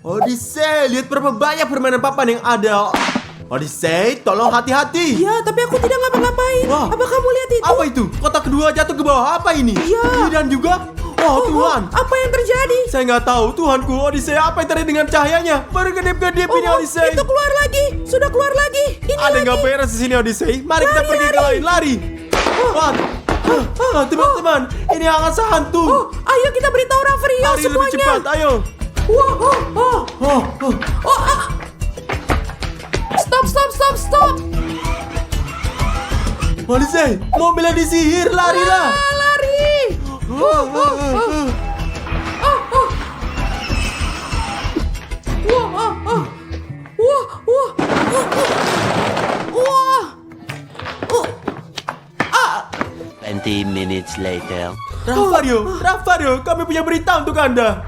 Odyssey, lihat berapa banyak permainan papan yang ada. Odyssey, tolong hati-hati. Ya, tapi aku tidak ngapa-ngapain. Wah. Apa kamu lihat itu? Apa itu? Kotak kedua jatuh ke bawah. Apa ini? Iya. Dan juga, oh Tuhan. Apa yang terjadi? Saya nggak tahu, Tuhanku. Odyssey, apa yang terjadi dengan cahayanya? Berkedip-kedip ini Odyssey. Itu keluar lagi. Sudah keluar lagi. Ini Ada lagi. nggak beres di sini Odyssey? Mari kita Lari, pergi ke lari. lain. Lari. Teman-teman, ini akan hantu. Oh, ayo kita beritahu Rafario Lari lebih semuanya. cepat, ayo. Stop. Odyssey, mobilnya disihir, larilah. Lari. Wah. 20 minutes later. Rafario, kami punya berita untuk Anda.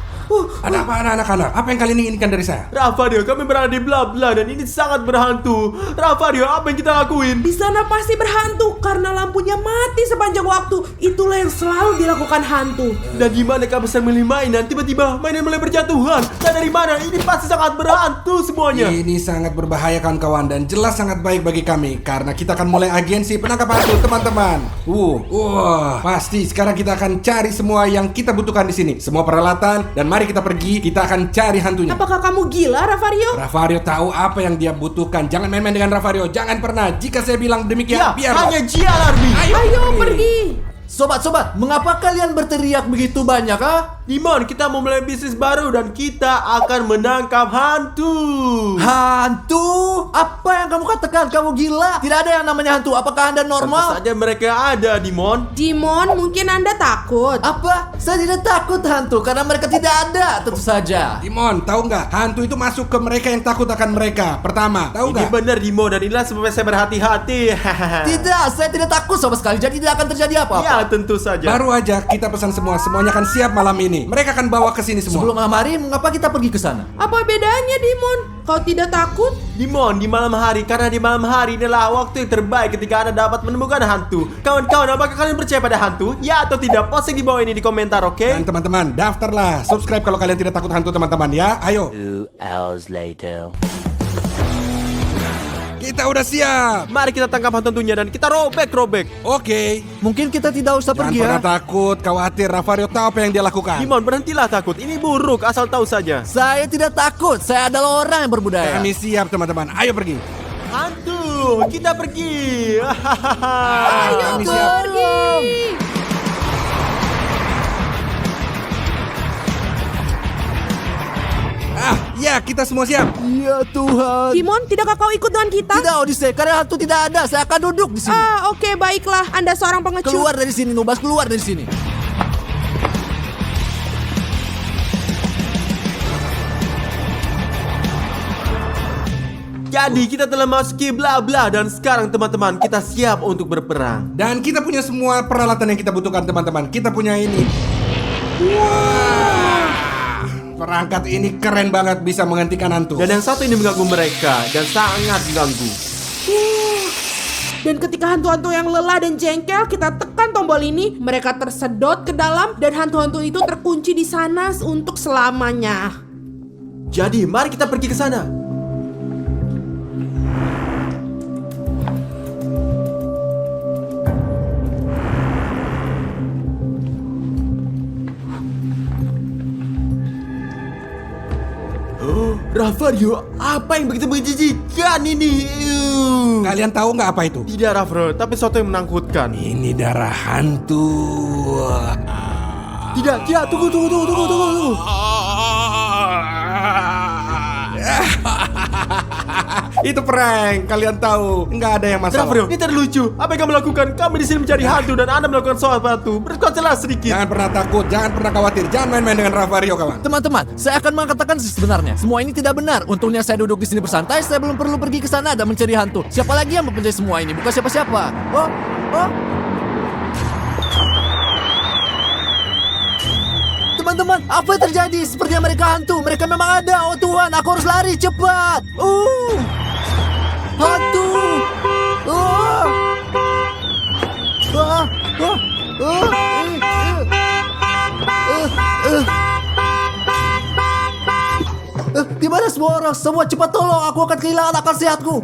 Ada apa anak-anak? Apa yang kalian inginkan dari saya? Rafario, kami berada di bla bla dan ini sangat berhantu. Rafario, apa yang kita lakuin? Di sana pasti berhantu karena lampunya mati sepanjang waktu. Itulah yang selalu dilakukan hantu. Dan gimana kami bisa milih mainan? Tiba-tiba mainan mulai berjatuhan. Dan dari mana? Ini pasti sangat berhantu semuanya. Ini sangat berbahaya kawan-kawan dan jelas sangat baik bagi kami karena kita akan mulai agensi penangkap hantu teman-teman. Pasti sekarang kita akan cari semua yang kita butuhkan di sini, semua peralatan dan mari kita pergi. Kita akan cari hantunya. Apakah kamu gila, Rafario? Rafario tahu apa yang dia butuhkan. Jangan main-main dengan Rafario. Jangan pernah. Jika saya bilang demikian, Ya, biarlah. hanya Gia Larbi. Ayo pergi. Sobat-sobat, mengapa kalian berteriak begitu banyak, Dimon, kita mau mulai bisnis baru dan kita akan menangkap hantu. Hantu? Apa yang kamu katakan? Kamu gila? Tidak ada yang namanya hantu. Apakah Anda Tentu normal? saja mereka ada, Dimon. Dimon, mungkin Anda takut. Apa? Saya tidak takut hantu karena mereka tidak ada, tentu saja. Dimon, tahu nggak? Hantu itu masuk ke mereka yang takut akan mereka. Pertama, tahu Ini nggak? benar, Dimon, dan inilah sebabnya saya berhati-hati. Tidak, saya tidak takut sama sekali. Jadi tidak akan terjadi apa-apa. Ya, tentu saja. Baru aja kita pesan semua. Semuanya akan siap malam ini. Mereka akan bawa ke sini semua. Sebelum malam hari, mengapa kita pergi ke sana? Apa bedanya, Dimon? Kau tidak takut? Dimon, di malam hari, karena di malam hari inilah waktu yang terbaik ketika Anda dapat menemukan hantu. Kawan-kawan, apakah kalian percaya pada hantu? Ya atau tidak? Posting di bawah ini di komentar, oke? Dan teman-teman, daftarlah. Subscribe kalau kalian tidak takut hantu teman-teman ya. Ayo. 2 hours later. Kita udah siap. Mari kita tangkap hantunya dan kita robek-robek. Oke. Mungkin kita tidak usah Jangan pergi pernah ya. takut, khawatir. Rafario tahu apa yang dia lakukan. Dimon, berhentilah takut. Ini buruk, asal tahu saja. Saya tidak takut. Saya adalah orang yang berbudaya. Kami siap teman-teman. Ayo pergi. Hantu, kita pergi. Ayo kami siap. pergi. Ya kita semua siap. Ya Tuhan. Dimon, tidakkah kau ikut dengan kita? Tidak, Odyssey. Karena hantu tidak ada. Saya akan duduk di sini. Oke, baiklah. Anda seorang pengecut. Keluar dari sini, Nubas. Keluar dari sini. Jadi kita telah masuki bla bla dan sekarang teman-teman kita siap untuk berperang. Dan kita punya semua peralatan yang kita butuhkan teman-teman. Kita punya ini. Wah. Perangkat ini keren banget bisa menghentikan hantu. Dan yang satu ini mengganggu mereka dan sangat mengganggu. Dan ketika hantu-hantu yang lelah dan jengkel, kita tekan tombol ini, mereka tersedot ke dalam dan hantu-hantu itu terkunci di sana untuk selamanya. Jadi mari kita pergi ke sana. Rafario, apa yang begitu menjijikan ini? Kalian tahu nggak apa itu? Tidak, Rafario, tapi sesuatu yang menakutkan. Ini darah hantu. Tidak, tunggu. Itu prank, kalian tahu. Nggak ada yang masalah. Rafario, ini terlucu. Apa yang kamu lakukan? Kami di sini mencari hantu dan Anda melakukan sesuatu. Berkuatlah sedikit. Jangan pernah takut, jangan pernah khawatir. Jangan main-main dengan Rafario, kawan. Teman-teman, saya akan mengatakan sebenarnya. Semua ini tidak benar. Untungnya saya duduk di sini bersantai. Saya belum perlu pergi ke sana dan mencari hantu. Siapa lagi yang mempunyai semua ini? Bukan siapa-siapa. Oh. Teman-teman, apa yang terjadi? Sepertinya mereka hantu. Mereka memang ada. Oh Tuhan, aku harus lari cepat. Hantu. Di mana semua orang? Semua cepat tolong, aku akan kehilangan akal sehatku.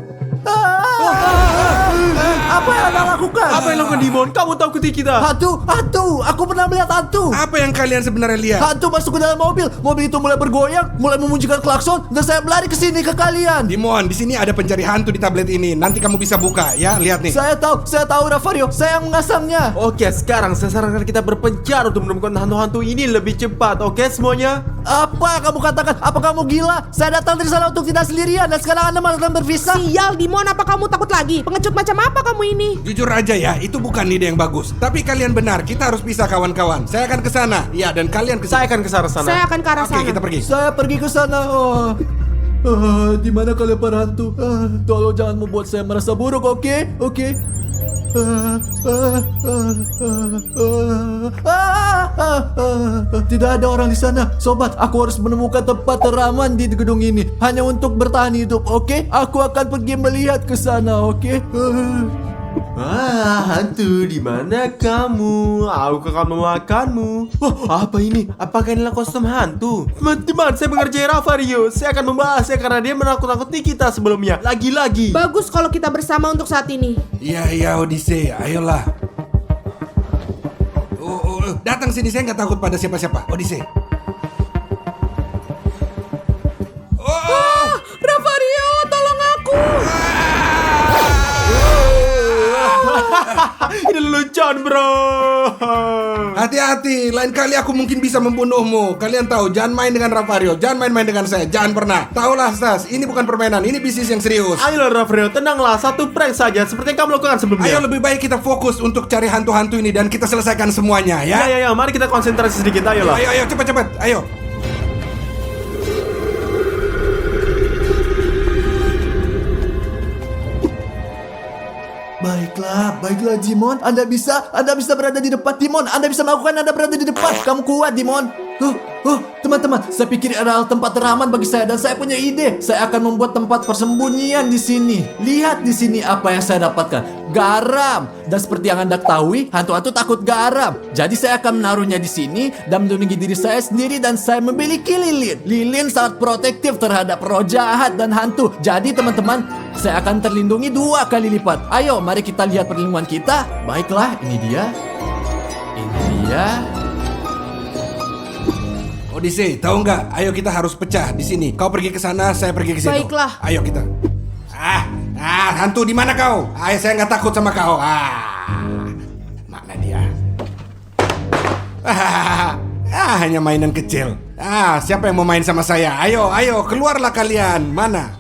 Apa yang Anda lakukan? Apa yang lakukan Dimon? Kamu takuti kita. Hantu, hantu. Aku pernah melihat hantu. Apa yang kalian sebenarnya lihat? Hantu masuk ke dalam mobil. Mobil itu mulai bergoyang, mulai memunculkan klakson, dan saya berlari ke sini ke kalian. Dimon, di sini ada pencari hantu di tablet ini. Nanti kamu bisa buka ya. Lihat nih. Saya tahu Ravario. Saya yang mengasangnya. Oke, sekarang saya sarankan kita berpencar untuk menemukan hantu-hantu ini lebih cepat. Oke, semuanya? Apa yang kamu katakan? Apa kamu gila? Saya datang dari sana untuk tidak sendirian, dan sekarang Anda malah berpisah. Sial, Dimon, apa kamu takut lagi? Pengecut macam apa kamu ini? Jujur aja ya, itu bukan ide yang bagus. Tapi kalian benar, kita harus pisah kawan-kawan. Saya akan ke sana. Ya, dan kalian ke Saya sana. akan ke sana. Saya akan ke arah Oke, sana. kita pergi. Saya pergi ke sana. Di mana kalian para hantu? Tolong jangan membuat saya merasa buruk, oke? Oke. Tidak ada orang di sana. Sobat, aku harus menemukan tempat teraman di gedung ini hanya untuk bertahan hidup, oke? Aku akan pergi melihat ke sana, oke? Hantu, di mana kamu? Aku akan memakanmu. Oh, apa ini? Apakah inilah kostum hantu? Teman-teman, saya mengerjai Ravario. Saya akan membahasnya karena dia menakut-nakuti kita sebelumnya. Lagi-lagi. Bagus kalau kita bersama untuk saat ini. Iya, Odyssey, ayolah. Datang sini, saya nggak takut pada siapa-siapa. Odyssey. Ravario, tolong aku. Ini lelucon, bro. Hati-hati, lain kali aku mungkin bisa membunuhmu. Kalian tahu, jangan main dengan Ravario, jangan main-main dengan saya, jangan pernah. Taulah, Stas, ini bukan permainan, ini bisnis yang serius. Ayolah, Ravario, tenanglah. Satu prank saja, seperti yang kamu lakukan sebelumnya. Ayo lebih baik kita fokus untuk cari hantu-hantu ini dan kita selesaikan semuanya ya. Ya, mari kita konsentrasi sedikit, ayolah. Ayo, cepat, ayo. Baiklah Dimon, Anda bisa berada di depan Dimon, Anda bisa melakukan, Anda berada di depan. Kamu kuat Dimon. Teman-teman, saya pikir adalah tempat teraman bagi saya dan saya punya ide. Saya akan membuat tempat persembunyian di sini. Lihat di sini apa yang saya dapatkan. Garam. Dan seperti yang Anda ketahui, hantu-hantu takut garam. Jadi saya akan menaruhnya di sini dan melindungi diri saya sendiri dan saya memiliki lilin. Lilin sangat protektif terhadap roh jahat dan hantu. Jadi teman-teman, saya akan terlindungi 2 kali lipat. Ayo, mari kita lihat perlindungan kita. Baiklah, ini dia. Odyssey, tahu nggak? Ayo kita harus pecah di sini. Kau pergi ke sana, saya pergi ke situ. Baiklah. Ayo kita. Hantu di mana kau? Ayo, saya nggak takut sama kau. Mana dia? Hanya mainan kecil. Siapa yang mau main sama saya? Ayo, keluarlah kalian. Mana?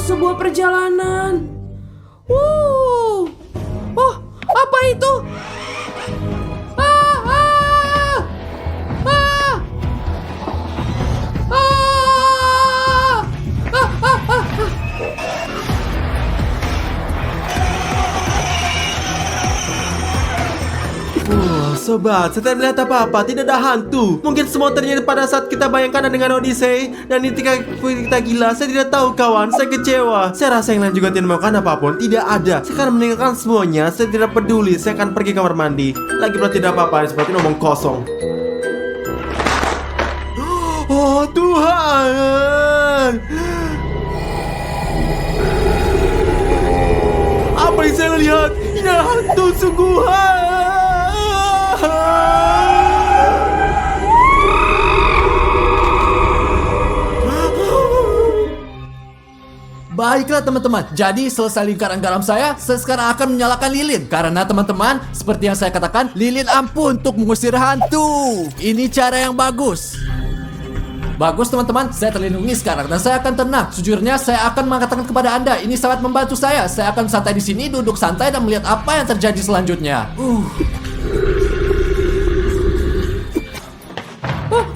Sebuah perjalanan. Oh, apa itu? Sobat, saya tidak melihat apa-apa, tidak ada hantu. Mungkin semua terjadi pada saat kita bayangkan dengan Odyssey. Dan ketika kita gila, saya tidak tahu kawan, saya kecewa. Saya rasa yang lain juga tidak melakukan apapun, tidak ada. Saya akan meninggalkan semuanya, saya tidak peduli. Saya akan pergi kamar mandi. Lagi pula tidak apa-apa, seperti ngomong kosong. Oh Tuhan, apa yang saya lihat? Ini adalah hantu sungguhan. Baiklah teman-teman, jadi selesai lingkaran garam saya sekarang akan menyalakan lilin. Karena teman-teman, seperti yang saya katakan, lilin ampuh untuk mengusir hantu. Ini cara yang bagus. Bagus teman-teman, saya terlindungi sekarang dan saya akan tenang. Sejujurnya saya akan mengatakan kepada Anda, ini sangat membantu saya. Saya akan santai di sini, duduk santai dan melihat apa yang terjadi selanjutnya.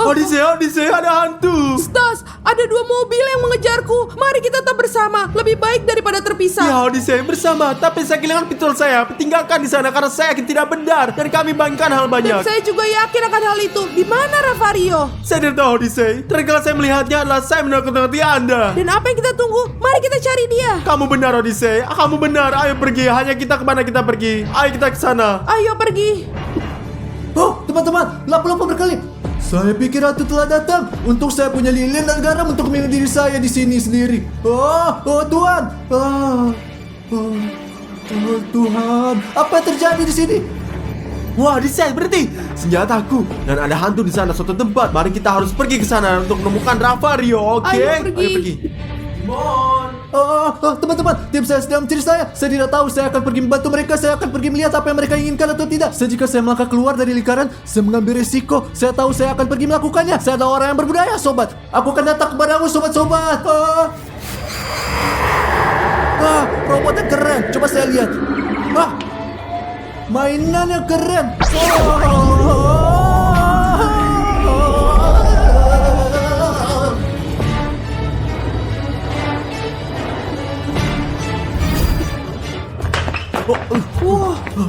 Odyssey, ada hantu. Stas, ada 2 mobil yang mengejarku. Mari kita tetap bersama. bersama lebih baik daripada terpisah. Ya Odyssey bersama, tapi saya kehilangan pistol saya. Tinggalkan di sana karena saya yakin tidak benar dan kami bagikan hal Dan banyak. saya juga yakin akan hal itu. Di mana Ravario? Saya tidak tahu Odyssey. Terakhir kali saya melihatnya adalah saya menakut-nakuti Anda. Dan apa yang kita tunggu? Mari kita cari dia. Kamu benar Odyssey. Kamu benar. Ayo pergi. Hanya kita kemana kita pergi. Ayo kita ke sana. Ayo pergi. Oh, teman-teman, lampu-lampu berkelip. Saya pikir ratu telah datang. Untuk saya punya lilin dan garam untuk minum diri saya di sini sendiri. Oh Tuhan. Oh Tuhan, apa yang terjadi di sini? Wah, Odyssey berhenti. Senjataku dan ada hantu di sana suatu tempat. Mari kita harus pergi ke sana untuk menemukan Ravario. Oke? Ayo pergi. Teman-teman, tim saya sedang mencari saya. Saya tidak tahu, saya akan pergi membantu mereka. Saya akan pergi melihat apa yang mereka inginkan atau tidak. Jika saya melangkah keluar dari lingkaran, saya mengambil risiko. Saya tahu saya akan pergi melakukannya. Saya adalah orang yang berbudaya, sobat. Aku akan datang kepadamu, sobat-sobat. Robot yang keren. Coba saya lihat. Mainan yang keren.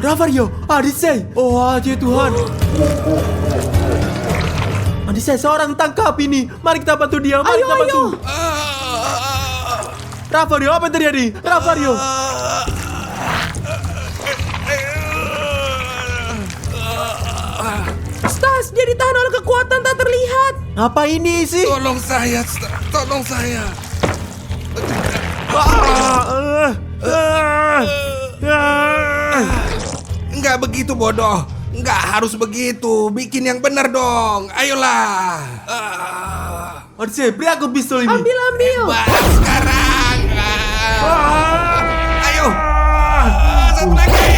Ravario, Odyssey. Oh, ya Tuhan. Odyssey, seorang tangkap ini. Mari kita bantu dia. Mari kita bantu. Ravario, apa yang terjadi? Ravario. Stas, dia ditahan oleh kekuatan tak terlihat. Apa ini sih? Tolong saya, tolong saya. Enggak begitu bodoh. Enggak harus begitu. Bikin yang benar dong. Ayolah. Odyssey, beri aku pistol ini. Ambil. Balik sekarang. Ayo. Satu lagi.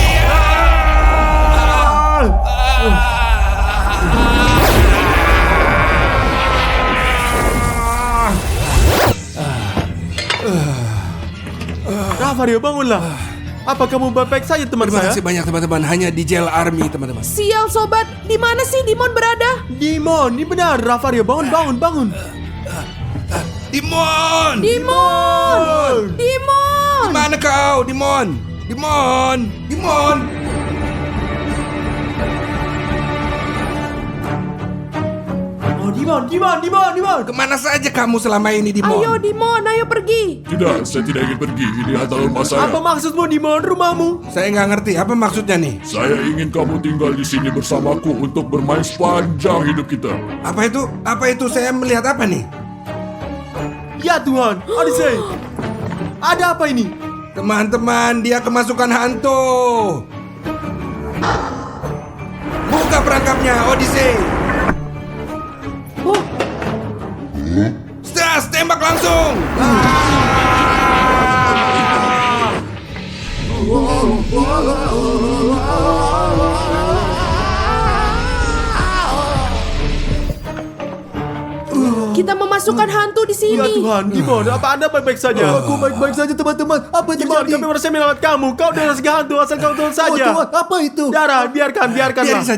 Ravario, bangunlah. Apa kamu baik-baik saja teman Terima saya? kasih banyak teman-teman. Hanya di jail army teman-teman. Sial sobat, di mana sih Dimon berada? Dimon, ini benar. Ravario, bangun. Dimon. Dimon! Mana kau, Dimon? Dimon. Oh, Dimon. Kemana saja kamu selama ini, Dimon? Ayo Dimon, ayo pergi. Tidak, saya tidak ingin pergi. Ini adalah rumah saya. Apa maksudmu, Dimon? Rumahmu? Saya nggak ngerti. Apa maksudnya nih? Saya ingin kamu tinggal di sini bersamaku untuk bermain sepanjang hidup kita. Apa itu? Apa itu? Saya melihat apa nih? Ya Tuhan, Odyssey. Ada apa ini? Teman-teman, dia kemasukan hantu. Buka perangkapnya, Odyssey. Stas, tembak langsung. Kita memasukkan hantu di sini. Ya Tuhan, Dimon, apa Anda baik-baik saja? Aku baik-baik saja, teman-teman. Apa yang Dimon, terjadi? kami merasa melawat kamu. Kau adalah hantu, asal kau turun Oh saja. Tuhan, apa itu? Darah, biarkanlah.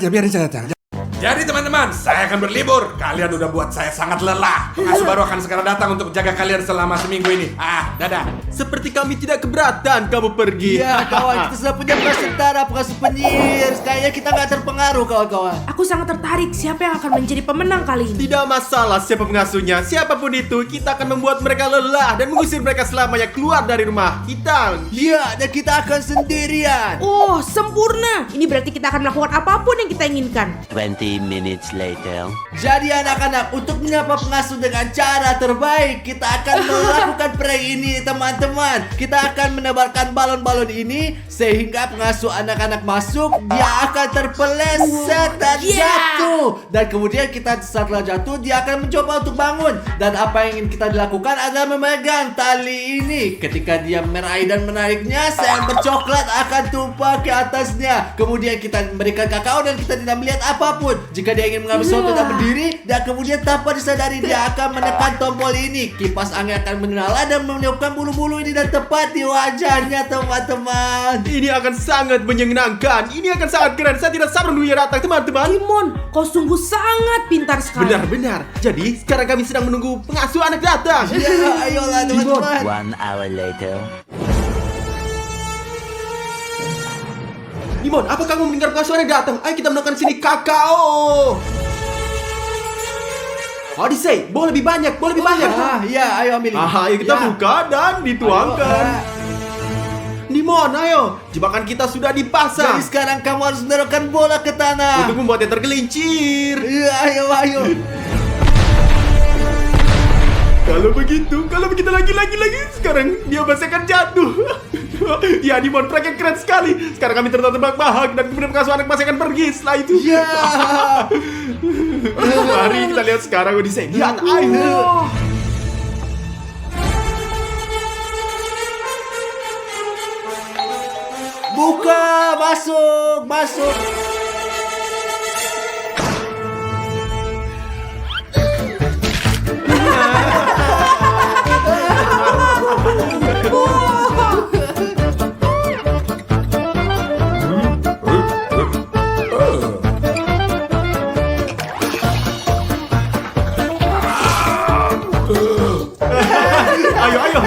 Biarin saja. Jadi teman-teman, saya akan berlibur. Kalian udah buat saya sangat lelah. Pengasuh baru akan segera datang untuk jaga kalian selama seminggu ini. Dadah. Seperti kami tidak keberatan kamu pergi. Iya, kawan, kita sudah punya bekas tentara, bekas penyihir. Kayaknya kita nggak terpengaruh, kawan-kawan. Aku sangat tertarik siapa yang akan menjadi pemenang kali ini. Tidak masalah siapa pengasuhnya, siapapun itu, kita akan membuat mereka lelah dan mengusir mereka selamanya keluar dari rumah kita. Iya, dan kita akan sendirian. Oh, sempurna. Ini berarti kita akan melakukan apapun yang kita inginkan. 20 minutes later. Jadi anak-anak, untuk menyapa pengasuh dengan cara terbaik, kita akan melakukan prank ini, teman-teman. Kita akan menebarkan balon-balon ini sehingga pengasuh anak-anak masuk, dia akan terpeleset dan jatuh. Dan kemudian kita setelah jatuh, dia akan mencoba untuk bangun. Dan apa yang ingin kita dilakukan adalah memegang tali ini. Ketika dia meraih dan menariknya, sayur bercoklat akan tumpah ke atasnya. Kemudian kita memberikan kakao dan kita tidak melihat apapun. Jika dia ingin mengambil sesuatu dan berdiri, dan kemudian tanpa disadari dia akan menekan tombol ini. Kipas angin akan menyala dan meniupkan bulu-bulu ini dan tepat di wajahnya, teman-teman. Ini akan sangat menyenangkan. Ini akan sangat keren. Saya tidak sabar menunggu ia datang, teman-teman. Timon, kau sungguh sangat pintar sekali. Benar-benar. Jadi sekarang kami sedang menunggu pengasuh anak datang. Ya, ayolah teman-teman. 1 hour later. Dimon, apa kamu mendengar pengasuh anak datang? Ayo kita menemukan sini kakao. Odyssey, boleh lebih banyak, boleh lebih banyak. Ya, ayo ambil. Ayo kita Ya. buka dan dituangkan. Ayo, Dimon, ayo. Jebakan kita sudah Jadi dipasang. sekarang kamu harus mendorongkan bola ke tanah. Untuk membuatnya tergelincir. Ya, ayo. Kalau begitu lagi. Sekarang dia pasti akan jatuh. Ya, Dimon, prank yang keren sekali. Sekarang kami terbahak-bahak dan kemudian pengasuh anak pasti akan pergi setelah itu. Ya. Mari kita lihat sekarang Odyssey. Lihat, ayo. Buka, masuk. Ayo.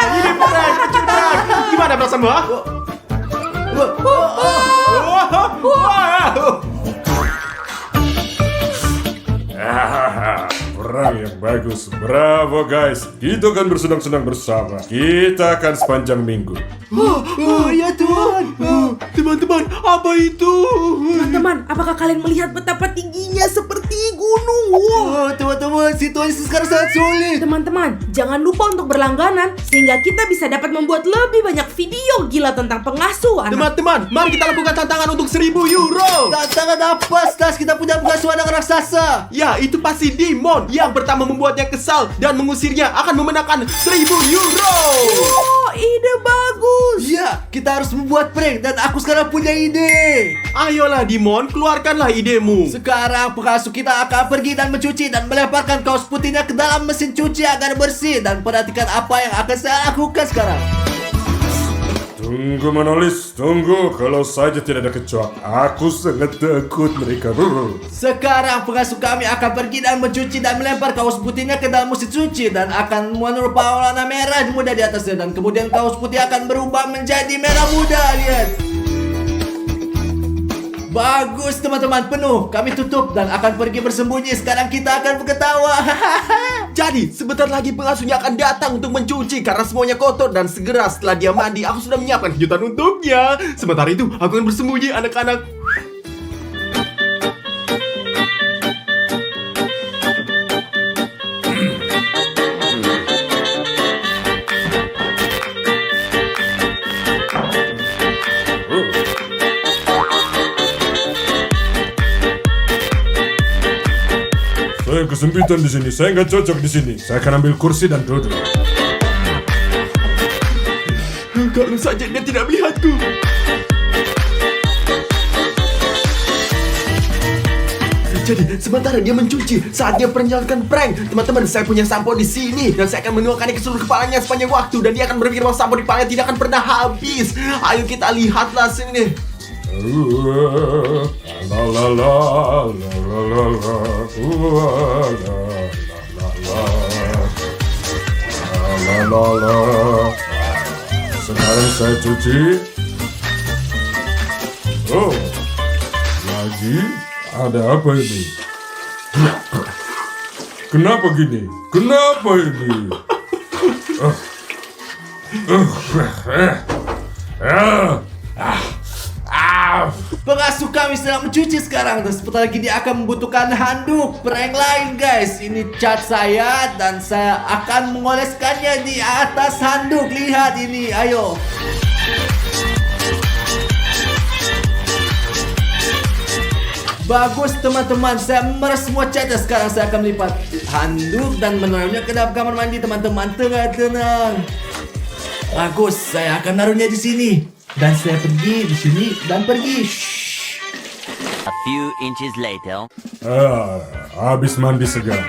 Ini prank, kecil prank. Gimana perasaanmu? Ha? Wow. Perang yang bagus. Bravo guys. Kita akan bersenang-senang bersama. Kita akan sepanjang minggu. Oh, ya Tuhan. Teman-teman, apa itu? Teman-teman, apakah kalian melihat betapa tingginya seperti gunung? Wow. Oh, teman-teman, situasi sekarang sangat sulit. Teman-teman, jangan lupa untuk berlangganan sehingga kita bisa dapat membuat lebih banyak video gila tentang pengasuh anak. Teman-teman, mari kita lakukan tantangan untuk 1.000 euro. Tantangan apa, Stas? Kita punya pengasuh anak raksasa. Ya, itu pasti Dimon. Yang pertama membuatnya kesal dan mengusirnya akan memenangkan 1.000 euro. Oh, ide bagus. Ya, kita harus membuat prank dan aku sekarang punya ide. Ayolah Dimon, keluarkanlah idemu. Sekarang pengasuh kita akan pergi dan mencuci dan melemparkan kaos putihnya ke dalam mesin cuci agar bersih. Dan perhatikan apa yang akan saya lakukan sekarang. Tunggu Manolis, tunggu. Kalau saja tidak ada kecoak, aku sangat takut mereka. Sekarang pengasuh kami akan pergi dan mencuci dan melempar kaos putihnya ke dalam mesin cuci dan akan menyerupai warna merah muda di atasnya dan kemudian kaos putih akan berubah menjadi merah muda. Lihat. Bagus teman-teman, penuh. Kami tutup dan akan pergi bersembunyi. Sekarang kita akan berketawa. Jadi, sebentar lagi pengasuhnya akan datang untuk mencuci karena semuanya kotor dan segera setelah dia mandi, aku sudah menyiapkan kejutan untuknya. Sementara itu, aku akan bersembunyi anak-anak. Saya kesempitan di sini. Saya nggak cocok di sini. Saya akan ambil kursi dan duduk. Kalau saja dia tidak melihatku. Jadi, sementara dia mencuci, saatnya menjalankan prank. Teman-teman, saya punya sampo di sini dan saya akan menuangkannya ke seluruh kepalanya sepanjang waktu dan dia akan berpikir bahwa sampo di kepalanya tidak akan pernah habis. Ayo kita lihatlah sini. La la la la la la la la la la. Sekarang saya cuci. Oh, lagi ada apa ini? Kenapa gini? Kenapa ini? Pengasuh kami sedang mencuci sekarang dan sebentar lagi dia akan membutuhkan handuk. Prank lain guys. Ini cat saya dan saya akan mengoleskannya di atas handuk. Lihat ini, ayo. Bagus teman-teman, saya memeras semua catnya. Sekarang saya akan melipat handuk dan menaruhnya ke dalam kamar mandi teman-teman. Tenang. Bagus, saya akan naruhnya di sini. Dan saya pergi di sini dan pergi. A few inches later. Habis mandi segar.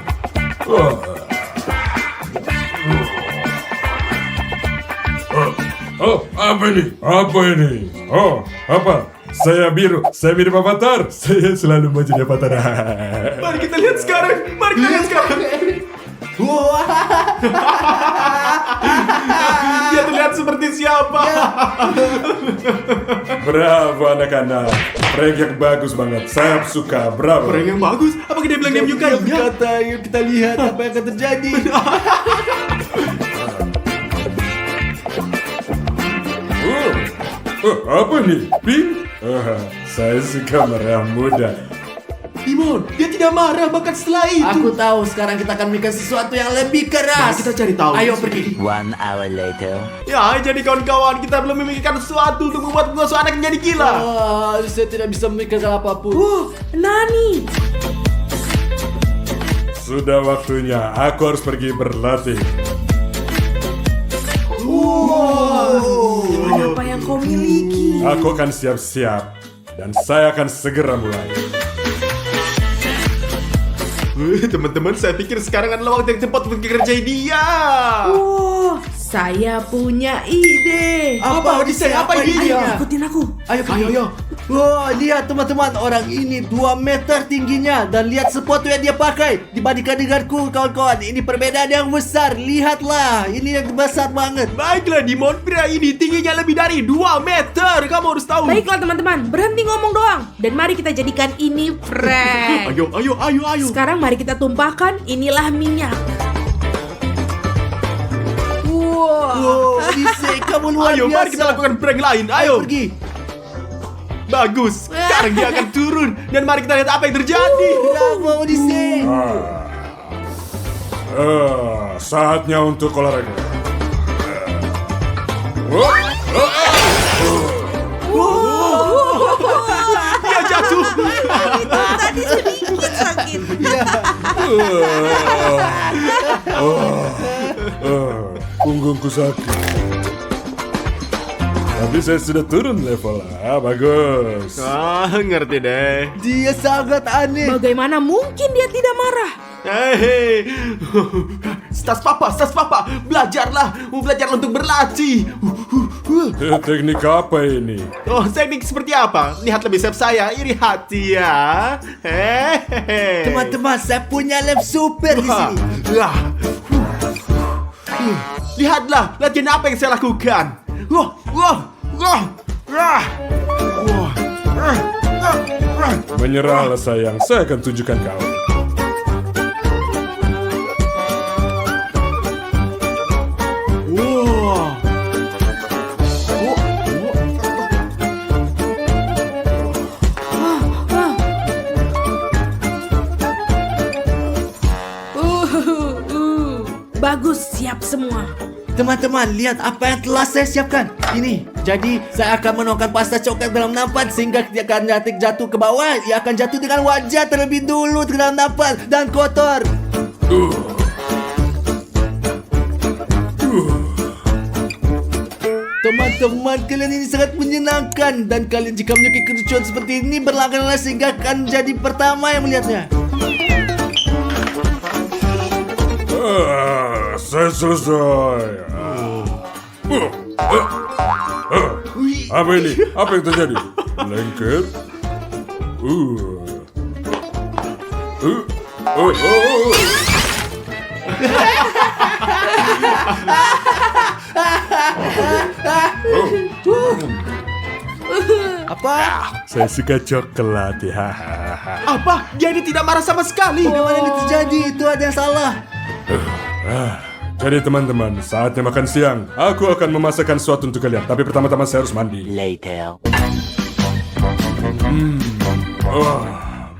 Apa ini? Apa ini? Oh, apa? Saya biru Avatar. Saya selalu mau jadi Avatar. Mari kita lihat sekarang. Dia terlihat seperti siapa? Bravo anak-anak. Prank yang bagus banget. Saya suka. Bravo. Orang yang bagus. Apakah dia bilang dia menyukainya? Berkata, yuk kita lihat apa yang akan terjadi. Apa nih? Pink? Saya suka merah muda. Dimon, dia tidak marah bahkan setelah itu. Aku tahu sekarang kita akan memikirkan sesuatu yang lebih keras. Mari kita cari tahu. Ayo pergi. 1 hour later. Ya, jadi kawan-kawan, kita belum memikirkan sesuatu untuk membuat pengasuh anak menjadi gila. Saya tidak bisa memikirkan apapun. Nani. Sudah waktunya. Aku harus pergi berlatih. Apa yang kau miliki? Aku akan siap-siap. Dan saya akan segera mulai. Teman-teman, saya pikir sekarang adalah waktu yang tepat untuk kerjain dia. Saya punya ide. Apa Odyssey? Apa idenya? Ikutin aku. Ayo. Wah, lihat teman-teman, orang ini 2 meter tingginya dan lihat sepatu yang dia pakai dibandingkan denganku, kawan-kawan. Ini perbedaan yang besar. Lihatlah, ini yang besar banget. Baiklah Dimon, pria ini tingginya lebih dari 2 meter. Kamu harus tahu. Baiklah teman-teman, berhenti ngomong doang. Dan mari kita jadikan ini prank. Ayo. Sekarang mari kita tumpahkan, inilah minyak. Wow, Odyssey, kamu luar Ayo, biasa. mari kita lakukan prank lain. Ayo. Pergi. Bagus. Sekarang dia akan turun dan mari kita lihat apa yang terjadi. Bravo, Odyssey. Saatnya untuk olahraga. Dia jatuh. Tadi sedikit sakit. Punggungku sakit. Tapi saya sudah turun level. Bagus. Ngerti deh. Dia sangat aneh. Bagaimana mungkin dia tidak marah? Hei, Stas papa, belajarlah untuk berlatih. Teknik apa ini? Oh, teknik seperti apa? Lihat lebih siap saya, iri hati ya. Hehehe. Teman-teman, saya punya lab super di sini. Lihatlah, latihan apa yang saya lakukan. Menyerahlah sayang, saya akan tunjukkan kau. Bagus, siap semua. Teman-teman, lihat apa yang telah saya siapkan. Ini, jadi saya akan menuangkan pasta coklat dalam nampan sehingga dia akan jatuh ke bawah. Ia akan jatuh dengan wajah terlebih dulu ke dalam nampan dan kotor. Teman-teman, kalian ini sangat menyenangkan. Dan kalian jika menyukai kelucuan seperti ini, berlangganan sehingga akan jadi pertama yang melihatnya. Saya selesai. Apa ini? Apa yang terjadi? Lengket? Apa? Saya suka coklat ya. Apa? Dia ini tidak marah sama sekali. Bagaimana ini terjadi? Itu ada yang salah. Jadi teman-teman, saatnya makan siang. Aku akan memasakkan sesuatu untuk kalian. Tapi pertama-tama saya harus mandi. Later.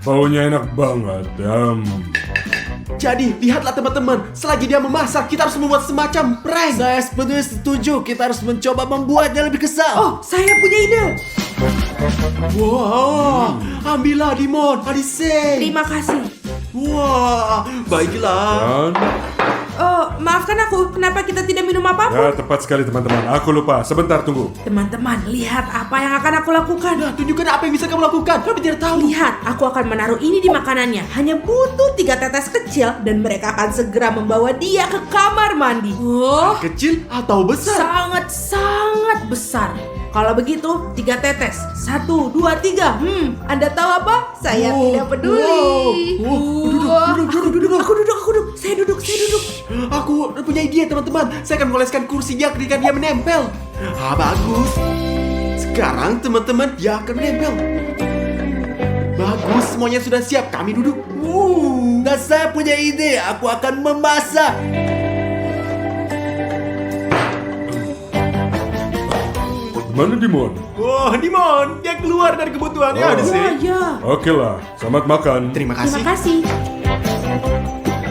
Baunya enak banget. Jadi, lihatlah teman-teman. Selagi dia memasak, kita harus membuat semacam prank. Saya sepenuhnya setuju. Kita harus mencoba membuatnya lebih kesal. Oh, saya punya ide. Wah, ambillah Dimon, Odyssey. Terima kasih. Wah, baiklah. Dan Oh, maafkan aku. Kenapa kita tidak minum apapun? Ya, tepat sekali teman-teman. Aku lupa. Sebentar, tunggu. Teman-teman, lihat apa yang akan aku lakukan. Nah, tunjukkan apa yang bisa kamu lakukan. Kami tidak tahu. Lihat, aku akan menaruh ini di makanannya. Hanya butuh 3 tetes kecil dan mereka akan segera membawa dia ke kamar mandi. Oh, Kecil atau besar? sangat besar. Kalau begitu, 3 tetes. 1, 2, 3. Anda tahu apa? Saya tidak peduli. Aku duduk. Saya duduk. Aku punya ide teman-teman. Saya akan mengoleskan kursinya ketika dia menempel. Bagus. Sekarang teman-teman dia akan menempel. Bagus, semuanya sudah siap. Kami duduk. Dan saya punya ide. Aku akan memasak. Mana Dimon? Wah, Dimon, dia keluar dari kebutuhannya Oh. di sini. Ya. Oke lah, selamat makan. Terima Terima kasih. kasih.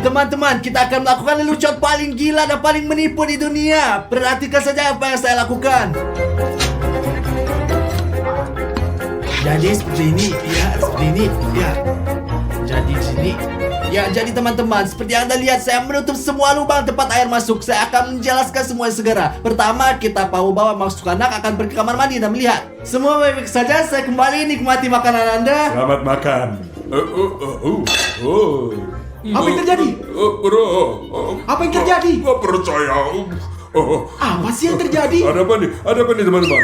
Teman-teman, kita akan melakukan lelucon paling gila dan paling menipu di dunia. Perhatikan saja apa yang saya lakukan. Jadi seperti ini, ya, seperti ini, ya. Jadi di sini. Ya, jadi teman-teman, seperti yang Anda lihat, saya menutup semua lubang tempat air masuk. Saya akan menjelaskan semuanya segera. Pertama, kita tahu bahwa masuk anak akan pergi ke kamar mandi dan melihat. Semua baik-baik saja, saya kembali nikmati makanan Anda. Selamat makan. Apa yang terjadi? Apa yang terjadi? Gak percaya. Apa sih yang terjadi? Ada apa nih? Ada apa nih teman-teman?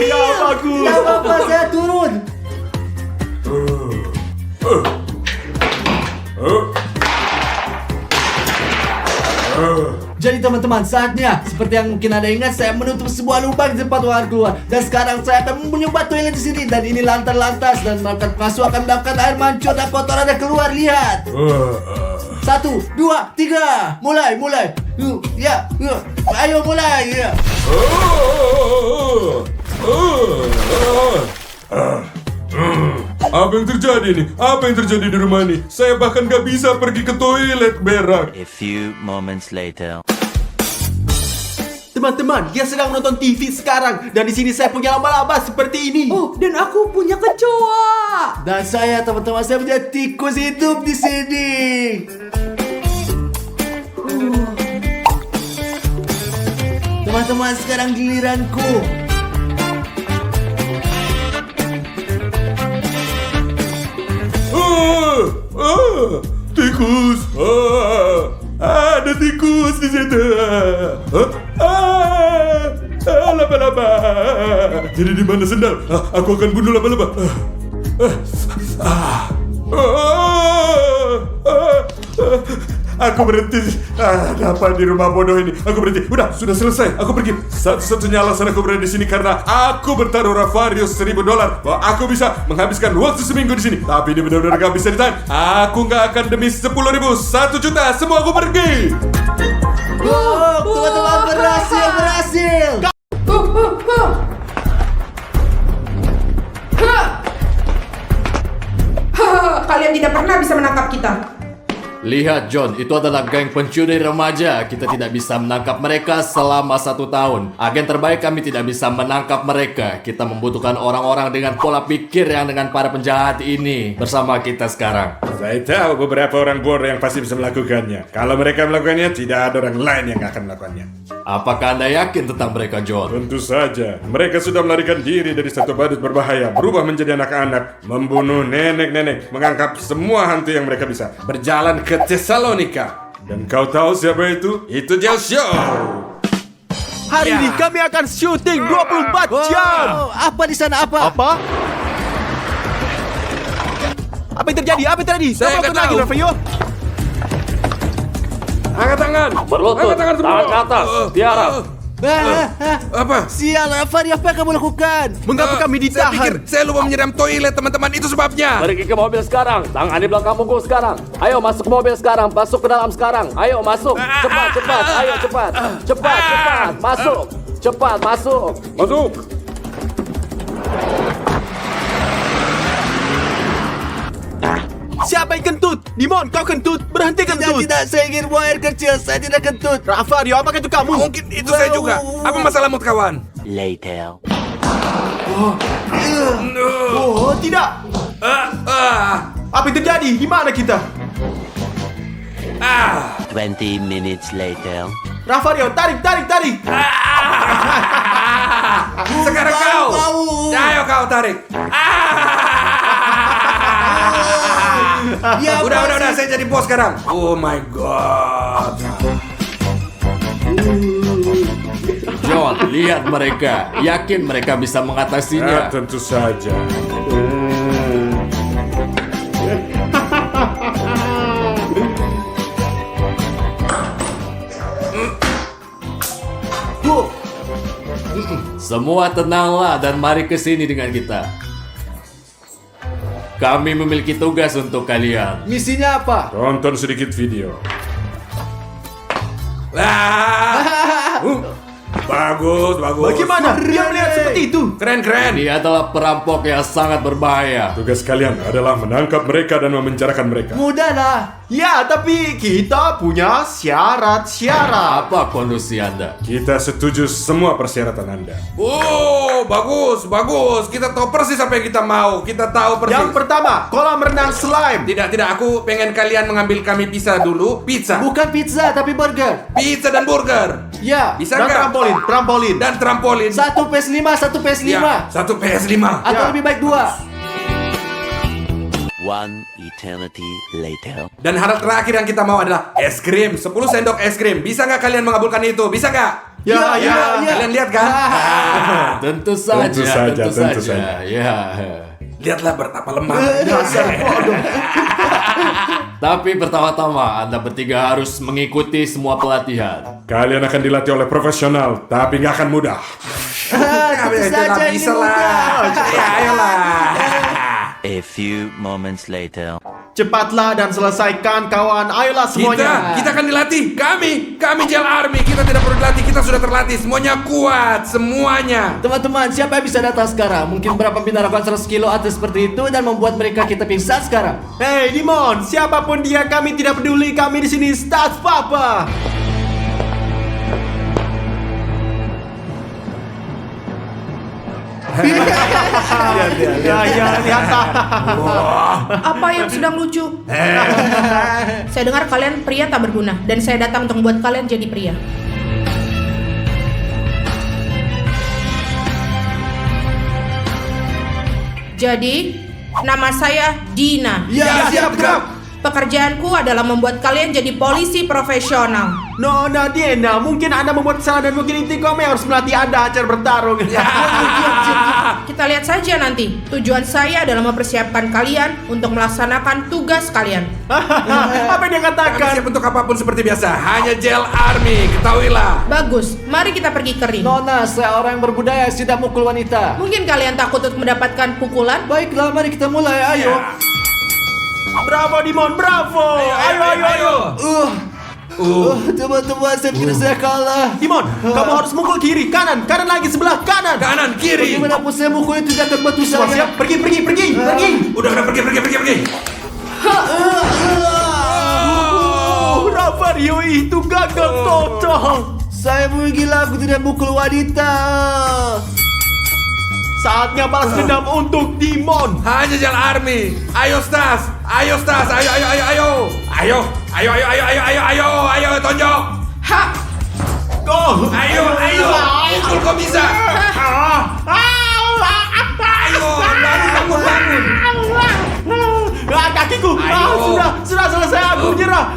Ya, bagus. Ya Bapak, saya turun. Jadi teman-teman, saatnya seperti yang mungkin Anda ingat, saya menutup sebuah lubang di tempat uang keluar. Dan sekarang saya akan menyumbat toilet di sini, dan ini lantas dan perangkat pengasuh akan mendapatkan air mancur dan kotoran yang keluar. Lihat. 1, 2, 3. Mulai. Ya. Ayo mulai. Ya. Apa yang terjadi nih? Apa yang terjadi di rumah ini? Saya bahkan gak bisa pergi ke toilet berak. A few moments later. Teman-teman, dia sedang menonton TV sekarang dan di sini saya punya laba-laba seperti ini. Oh, dan aku punya kecoa. Dan saya teman-teman, saya punya tikus hidup di sini. Teman-teman, sekarang giliranku. Tikus. Ada tikus di situ. Laba-laba. Jadi di mana sendal? Aku akan bunuh laba-laba. Aku berhenti. Ada apa di rumah bodoh ini? Aku berhenti. Udah, sudah selesai. Aku pergi. Satu-satunya alasan aku berada di sini karena aku bertaruh Ravarius $1.000 bahwa aku bisa menghabiskan waktu seminggu di sini. Tapi ini benar-benar gak bisa ditahan. Aku gak akan demi 10.000, 1 juta. Semua aku pergi. Teman-teman, berhasil. Kalian tidak pernah bisa menangkap kita. Lihat John, itu adalah geng pencuri remaja. Kita tidak bisa menangkap mereka selama 1 tahun. Agen terbaik kami tidak bisa menangkap mereka. Kita membutuhkan orang-orang dengan pola pikir yang dengan para penjahat ini bersama kita sekarang. Saya tahu beberapa orang bodoh yang pasti bisa melakukannya. Kalau mereka melakukannya, tidak ada orang lain yang akan melakukannya. Apakah Anda yakin tentang mereka, John? Tentu saja, mereka sudah melarikan diri dari satu badut berbahaya, berubah menjadi anak-anak, membunuh nenek-nenek, mengangkap semua hantu yang mereka bisa, berjalan ke Tesalonika. Dan kau tahu siapa itu? Itu Joshua. Hari ini kami akan syuting 24 jam. Apa di sana? Apa? Apa yang terjadi? Saya nggak tahu. Rafael? Angkat tangan. Berlutut, Angkat tangan semua. tangan ke atas, tiara. Apa? Sial, Fari, apa yang kamu lakukan? Mengapa kami ditahan? Saya lupa menyiram toilet, teman-teman. Itu sebabnya. Pergi ke mobil sekarang. Tangan di belakang punggung sekarang. Ayo masuk ke mobil sekarang. Masuk ke dalam sekarang. Ayo masuk. Cepat. Ayo cepat. Cepat. Masuk. Cepat masuk. Masuk. Siapa yang kentut? Dimon, kau kentut. Berhenti kentut. Tidak, saya ingin buang air kecil. Saya tidak kentut. Rafario, apakah itu kamu? Mungkin itu saya juga. Apa masalahmu, kawan? Later. Oh, tidak. Apa yang terjadi? Di mana kita? 20 minutes later. Rafario, tarik. Sekarang kau. Ayo kau tarik. Ya, Udah, saya jadi bos sekarang. Oh my god. John, lihat mereka. Yakin mereka bisa mengatasinya. Tentu saja. Semua tenanglah dan mari ke sini dengan kita. Kami memiliki tugas untuk kalian. Misinya apa? Tonton sedikit video. Bagus. Bagaimana? Dia melihat seperti itu. Keren. Dia adalah perampok yang sangat berbahaya. Tugas kalian adalah menangkap mereka dan memenjarakan mereka. Mudah lah. Ya, tapi kita punya syarat-syarat. Apa kondisi Anda? Kita setuju semua persyaratan Anda. Oh, bagus. Kita tahu persis apa yang kita mau. Kita tahu persis. Yang pertama, kolam renang slime. Tidak. Aku pengen kalian mengambil kami pizza dulu. Pizza. Bukan pizza, tapi burger. Pizza dan burger. Ya. Bisa Dan nggak? trampolin. Dan trampolin. 1 PS5, 1 PS5. Ya, 1 PS5. Atau Ya. lebih baik 2. One eternity later. Dan hal terakhir yang kita mau adalah es krim. 10 sendok es krim. Bisa nggak kalian mengabulkan itu? Bisa nggak? Ya. Kalian lihat kan? Tentu saja. Tentu saja. Ya. Lihatlah betapa lemah. Tapi pertama-tama Anda bertiga harus mengikuti semua pelatihan. Kalian akan dilatih oleh profesional, tapi nggak akan mudah. Tentu saja ini mudah. Ya, ayolah. A few moments later. Cepatlah dan selesaikan, kawan. Ayolah semuanya. Kita akan dilatih. Kami Gel Army. Kita tidak perlu dilatih. Kita sudah terlatih. Semuanya kuat. Semuanya. Teman-teman, siapa yang bisa datang sekarang? Mungkin berapa pindah lakukan 100 kilo atau seperti itu dan membuat mereka kita pingsan sekarang. Hei, Dimon, siapapun dia, kami tidak peduli. Kami di sini Stats Papa. Lihat. Apa yang sedang lucu? Saya dengar kalian pria tak berguna dan saya datang untuk membuat kalian jadi pria. Jadi, nama saya Dina. Ya, siap, Grab. Pekerjaanku adalah membuat kalian jadi polisi profesional. Nona Diana, mungkin Anda membuat kesalahan dan mungkin inti kami harus melatih Anda acara bertarung. Kita lihat saja nanti. Tujuan saya adalah mempersiapkan kalian untuk melaksanakan tugas kalian. Apa yang dia Kami katakan? siap untuk apapun seperti biasa. Hanya Gel Army. Ketahuilah. Bagus, mari kita pergi ke ring. Nona, saya orang yang berbudaya, tidak mukul wanita. Mungkin kalian takut untuk mendapatkan pukulan? Baiklah, mari kita mulai. Ayo. Bravo Dimon, bravo. Ayo. Teman-teman, saya pikir saya kalah. Dimon, kamu harus mukul kiri, kanan lagi sebelah kanan. Kanan, kiri. Bagaimanapun saya mukul itu tidak akan bantu Semua saya. siap? Pergi. Udah, pergi. Rafario itu gagal total. Saya gila, aku tidak mukul wanita. Saatnya balas dendam untuk Dimon. Hanya Gel Army. Ayo Stas. Ayo, tonjok. Ha! Go. Ayo. Pukul kau bisa. Ayo, bangun. Kakiku. Ayo. Sudah selesai. Aku menyerah.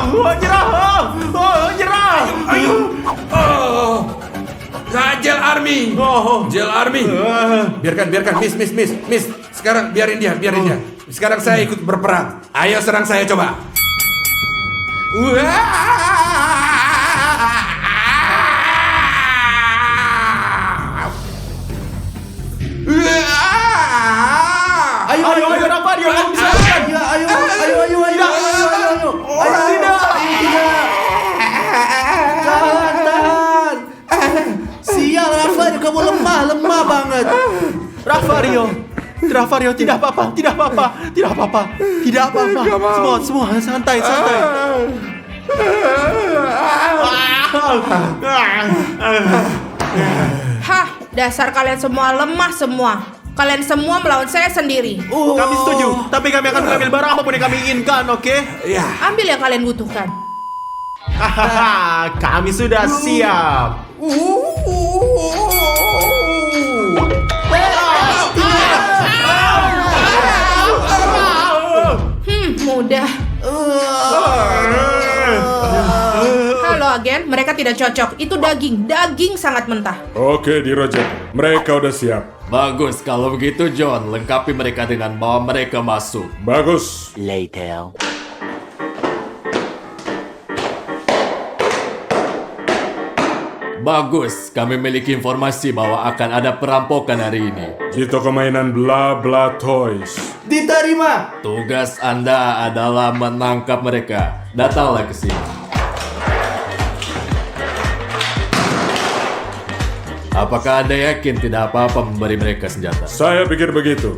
Menyerah. Gel Army. Gel Army. Biarkan, Miss. Sekarang biarin dia. Sekarang saya ikut berperang. Ayo serang saya coba. Ayo Rafario, kamu bisa lakukan. Ayo. Tahan. Sial, Rafael, kamu lemah banget. Rafario, tidak apa-apa. Semua santai. Hah! Dasar kalian semua lemah semua. Kalian semua melawan saya sendiri. Kami setuju, tapi kami akan mengambil barang apapun yang kami inginkan, oke? Ya. Ambil yang kalian butuhkan. Hahaha, kami sudah siap. Mudah. Halo agen, mereka tidak cocok. Itu daging sangat mentah. Oke, di Roger. Mereka udah siap. Bagus, kalau begitu John, lengkapi mereka dengan bawa mereka masuk. Bagus. Later. Bagus, kami memiliki informasi bahwa akan ada perampokan hari ini. Di toko mainan Bla Bla Toys. Diterima. Tugas Anda adalah menangkap mereka. Datanglah ke sini. Apakah Anda yakin tidak apa-apa memberi mereka senjata? Saya pikir begitu.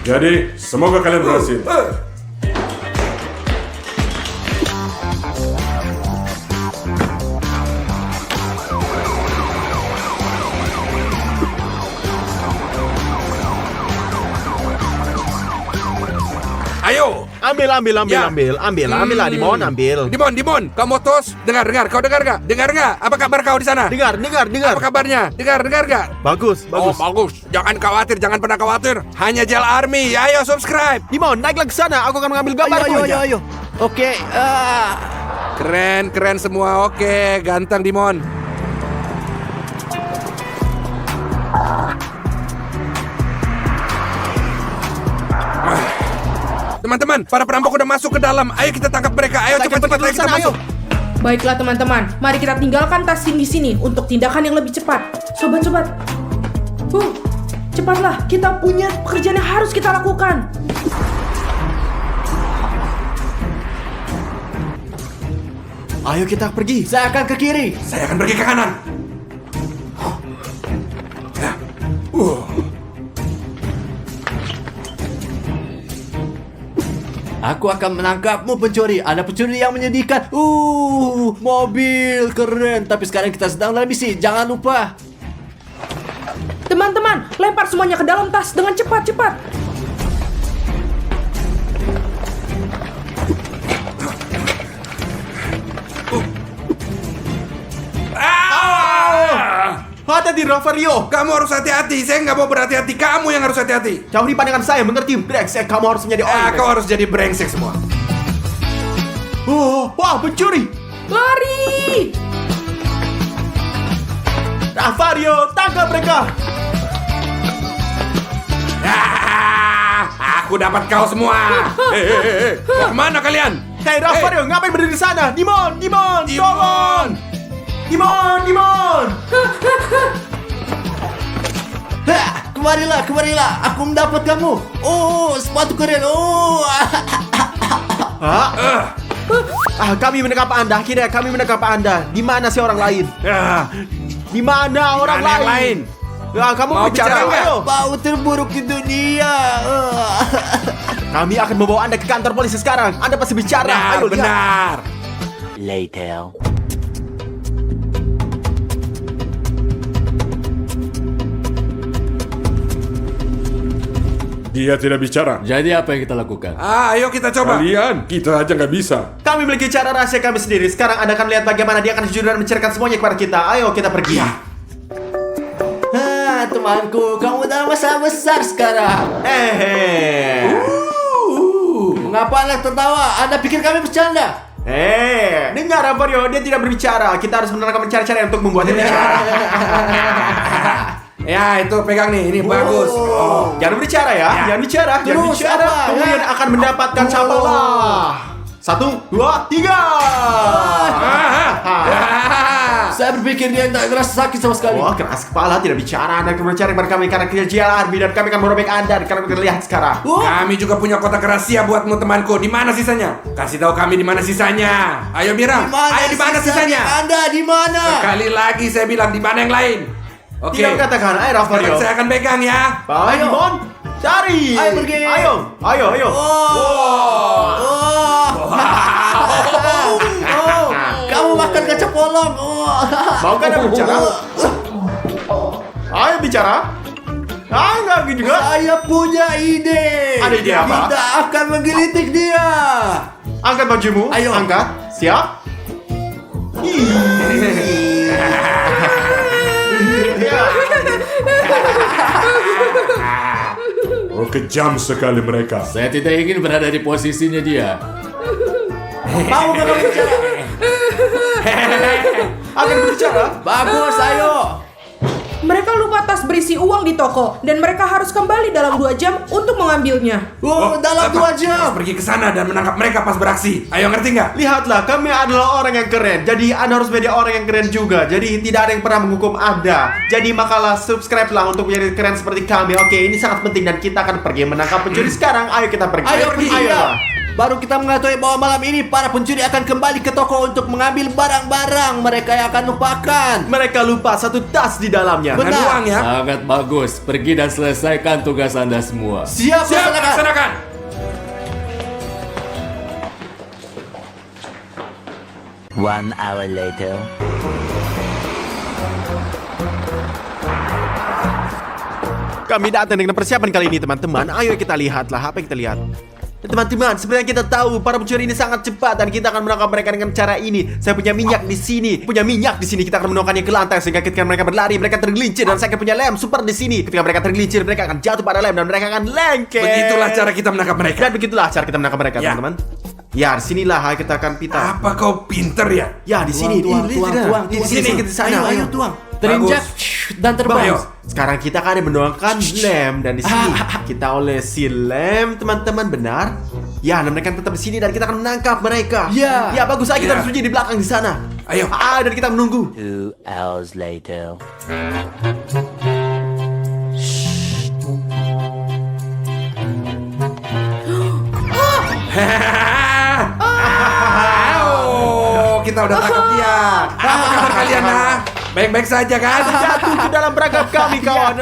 Jadi, semoga kalian berhasil. Ayo, Ambil lah Dimon, ambil. Dimon, kamu tos? Dengar, kau dengar gak? Dengar gak? Apa kabar kau di sana? Dengar. Apa kabarnya? Dengar gak? Bagus. Oh, bagus. Jangan khawatir, jangan pernah khawatir. Hanya Gel Army. Ayo subscribe. Dimon, naiklah ke sana. Aku akan mengambil gambar. Ayo. Oke. Keren semua. Oke, ganteng Dimon. Teman-teman, para perampok udah masuk ke dalam. Ayo kita tangkap mereka. Ayo cepat, ayo kita masuk. Baiklah teman-teman, mari kita tinggalkan tas di sini untuk tindakan yang lebih cepat. Sobat. Cepatlah, kita punya pekerjaan yang harus kita lakukan. Ayo kita pergi. Saya akan ke kiri. Saya akan pergi ke kanan. Aku akan menangkapmu pencuri. Ada pencuri yang menyedihkan. Mobil keren. Tapi sekarang kita sedang dalam misi. Jangan lupa. Teman-teman, lempar semuanya ke dalam tas dengan cepat. Hati-hati, Ravario. Kamu harus hati-hati. Saya nggak mau berhati-hati. Kamu yang harus hati-hati. Jauhi pandangan saya, mengerti? Brengsek, kamu harus menjadi orang. Kau harus jadi brengsek semua. Wah, pencuri. Lari! Ravario, tangkap mereka. Aku dapat kau semua. Mau kemana kalian? Hei, Ravario, ngapain berdiri di sana? Dimon, tolong. Dimon. Kemarilah. Aku mendapat kamu. Sepatu keren. Kami menangkap Anda. Akhirnya kami menangkap Anda. Di mana sih orang lain? Di mana orang yang lain? Kamu Mau bicara, bicara nggak? ayo. Bau terburuk di dunia. Kami akan membawa Anda ke kantor polisi sekarang. Anda pasti bicara. Ayo, lihat. Benar. Later. Dia tidak bicara. Jadi apa yang kita lakukan? Ayo kita coba. Kalian, kita aja nggak bisa. Kami memiliki cara rahasia kami sendiri. Sekarang Anda akan lihat bagaimana dia akan jujur dan menceritakan semuanya kepada kita. Ayo kita pergi. Temanku, kamu dalam masalah besar sekarang. Mengapa Anda tertawa? Anda pikir kami bercanda? Dengar Ravario, dia tidak berbicara. Kita harus menerapkan cara-cara untuk membuatnya bicara. Ya, itu pegang nih. Ini bagus. Jangan berbicara ya. Jangan bicara. Terus apa? Kemudian akan mendapatkan sampah. 1, 2, 3. Saya berpikir dia tidak merasa sakit sama sekali. Wah, keras kepala, tidak bicara. Anda akan mencari kepada kami karena kita Gel Army dan kami akan merobek Anda. Dan kalian bisa lihat sekarang. Kami juga punya kotak rahasia buatmu temanku. Di mana sisanya? Kasih tahu kami di mana sisanya. Ayo Mira. Ayo di mana sisanya? Anda di mana? Sekali lagi saya bilang di mana yang lain. Oke. Tidak katakan, ayo Ravario. Sekarang saya akan pegang ya. Ayo, Dimon. Cari. Ayo pergi. Ayo. Kamu makan kaca polong. Mau kan Anda bicara? Ayo bicara. Enggak gitu juga. Saya punya ide. Ada ide apa? Kita akan menggelitik dia. Angkat bajumu. Ayo. Angkat. Siap. Oh, kejam sekali mereka. Saya tidak ingin berada di posisinya dia. Mau nggak kamu bicara? Akan berbicara. Bagus, ayo. Mereka lupa tas berisi uang di toko dan mereka harus kembali dalam 2 jam untuk mengambilnya. Dalam 2 Kita jam. harus pergi ke sana dan menangkap mereka pas beraksi. Ayo, ngerti nggak? Lihatlah, kami adalah orang yang keren. Jadi Anda harus menjadi orang yang keren juga. Jadi tidak ada yang pernah menghukum Anda. Jadi makalah subscribe lah untuk menjadi keren seperti kami. Oke, ini sangat penting dan kita akan pergi menangkap pencuri sekarang. Ayo kita pergi. Ayo pergi. Ayolah. Baru kita mengetahui bahwa malam ini para pencuri akan kembali ke toko untuk mengambil barang-barang mereka yang akan lupakan. Mereka lupa satu tas di dalamnya. Benar. Dan uang ya. Sangat bagus. Pergi dan selesaikan tugas Anda semua. Siap, Siap, laksanakan. laksanakan. One hour later. Kami datang dengan persiapan kali ini, teman-teman. Ayo kita lihatlah apa yang kita lihat. Teman-teman, sebenarnya kita tahu para pencuri ini sangat cepat dan kita akan menangkap mereka dengan cara ini. Saya punya minyak di sini. Kita akan menuangkannya ke lantai sehingga ketika mereka berlari, mereka tergelincir dan saya akan punya lem super di sini. Ketika mereka tergelincir, mereka akan jatuh pada lem dan mereka akan lengket. Begitulah cara kita menangkap mereka. Dan begitulah cara kita menangkap mereka, Ya. teman-teman. Ya, di sinilah kita akan pita. Apa kau pinter ya? Ya, di sini. Tuang, Di tuang, di tuang. sini, Tuang. di sana. Ayo, tuang. Terinjak dan terbang. Ayo. Sekarang kita akan menuangkan lem dan di sini kita olesi lem, teman-teman, benar? Ya, dan mereka tetap di sini dan kita akan menangkap mereka. Ya. Ya, bagus. Ayo kita Ya. bersembunyi di belakang di sana. Ayo. Dan kita menunggu. 2 hours later. Oh, kita udah tangkap dia. Apa kabar kalian, nah? Baik-baik saja kan? Jatuh ke dalam perangkap kami, kawan.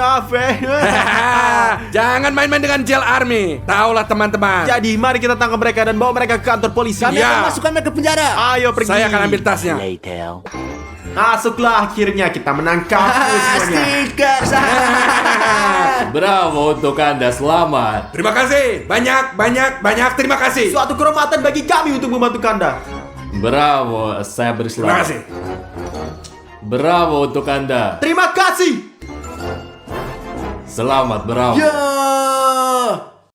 Jangan main-main dengan Jail Army. Taulah teman-teman. Jadi, mari kita tangkap mereka dan bawa mereka ke kantor polisi. Kami Ya. akan masukkan mereka ke penjara. Ayo pergi. Saya akan ambil tasnya. Later. Masuklah, akhirnya kita menangkap semuanya. Stiker. Bravo untuk Anda. Selamat. Terima kasih. Banyak terima kasih. Suatu kehormatan bagi kami untuk membantu Anda. Bravo. Saya beri Terima selamat. kasih. Bravo untuk Anda. Terima kasih. Selamat, bravo. Ya.